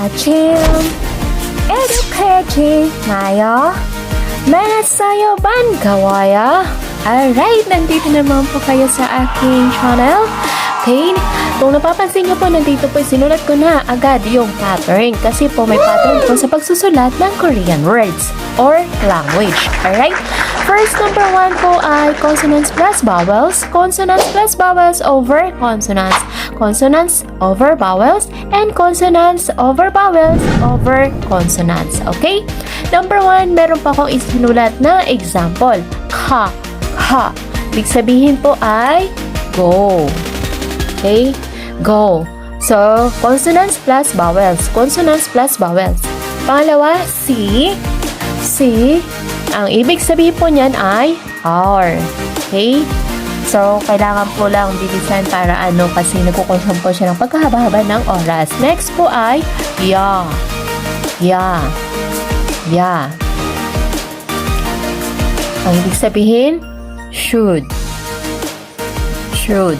아침 educating nayo. Masayo bangawayo. Alright, nandito naman po kayo sa aking channel. Okay, kung napapansin nyo po, nandito po sinulat ko na agad yung pattern kasi po may pattern po sa pagsusulat ng Korean words or language. Alright, first number 1 po ay consonants plus vowels, consonants plus vowels over consonants, consonants over vowels, and consonants over vowels over consonants. Okay, number 1, meron pa akong isinulat na example. Ka, ha. Ibig sabihin po ay go. Okay, go. So, consonants plus vowels. Consonants plus vowels. Pangalawa, si. Si. Ang ibig sabihin po niyan ay R. Okay? So, kailangan po lang bilisan para kasi nagkukonsume po siya ng pagkahaba-haba ng oras. Next po ay ya. Ya. Ya. Ang ibig sabihin, should. Should.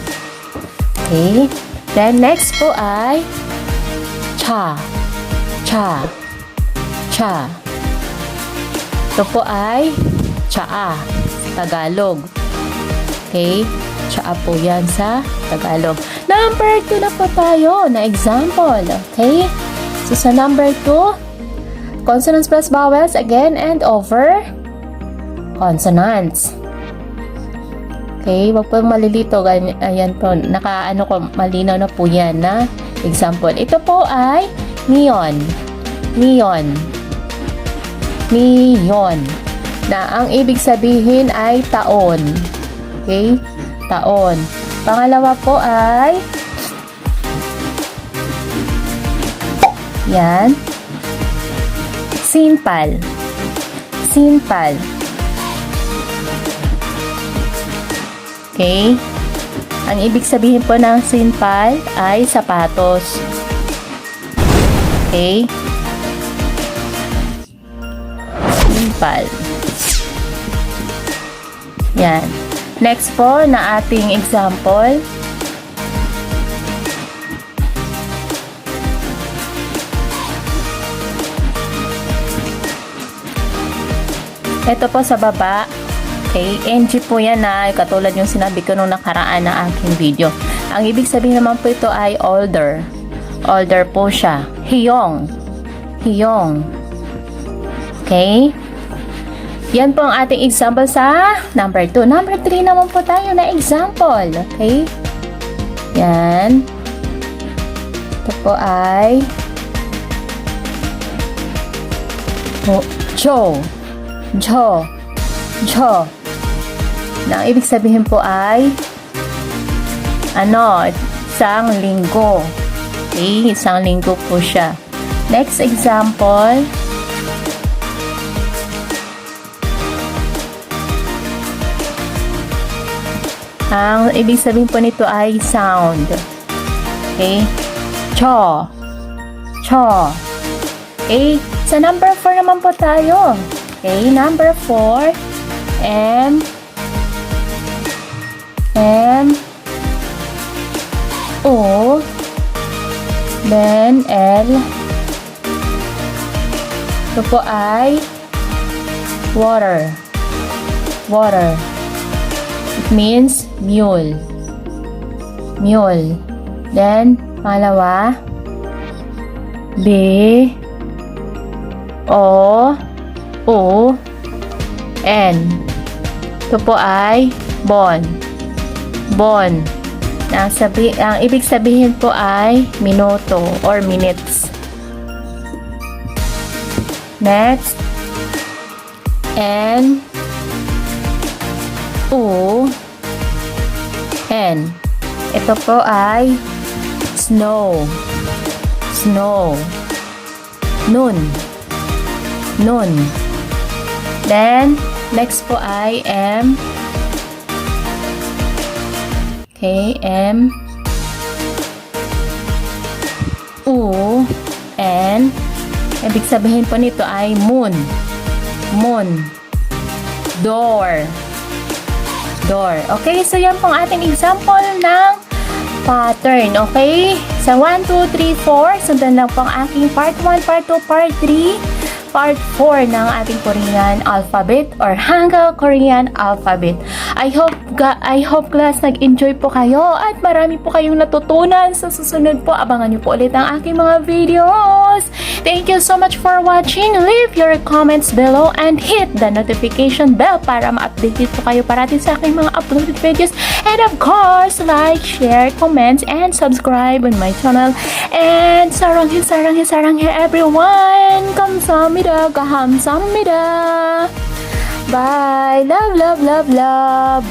Okay. Then, next po ay cha. Cha. Cha. Ito po ay chaa sa Tagalog. Okay. Chaa po yan sa Tagalog. Number 2 na po tayo na example. Okay. So, sa number 2, consonants plus vowels again and over consonants. Okay, wag po malilito. Ayan po, malinaw na po yan na example. Ito po ay neon. Neon. Neon. Na ang ibig sabihin ay taon. Okay, taon. Pangalawa po ay yan. Sinpal. Sinpal. Okay? Ang ibig sabihin po ng sinpal ay sapatos. Okay? Sinpal. Yan. Next po na ating example. Ito po sa baba. Okay, NG po yan na katulad yung sinabi ko nung nakaraan na aking video. Ang ibig sabihin naman po ito ay older. Older po siya. Hiyong. Hiyong. Okay? Yan po ang ating example sa number 2. Number 3 naman po tayo na example. Okay? Yan. Ito po ay Jo. Jo. Jo. Na ang ibig sabihin po ay isang linggo. Okay, isang linggo po siya. Next example. Ang ibig sabihin po nito ay sound. Okay? Cho. Cho. Okay, sa number 4 naman po tayo. Okay, number 4. O, then L. Ito po ay water. Water. It means mule. Mule. Then, pangalawa, B, O, N. Ito po ay bon. Bon. Ang ibig sabihin po ay minuto or minutes. Next. N. U. N. Ito po ay snow. Snow. Noon. Noon. Then, next po ay M. Okay, M. U. N. Ibig sabihin po nito ay moon. Moon. Door. Door. Okay, so yan pong ating example ng pattern. Okay? Sa 1, 2, 3, 4, sundan lang po ang aking part 1, part 2, part 3, part 4 ng ating Korean alphabet or Hangul Korean alphabet. I hope class nag-enjoy po kayo at marami po kayong natutunan. Sa susunod po, abangan niyo po ulit ang aking mga videos. Thank you so much for watching. Leave your comments below and hit the notification bell para ma-update po kayo parating sa aking mga uploaded videos. And of course, like, share, comments, and subscribe on my channel. And saranghe everyone! 감사합니다. 감사합니다. Bye. Love, love, love, love.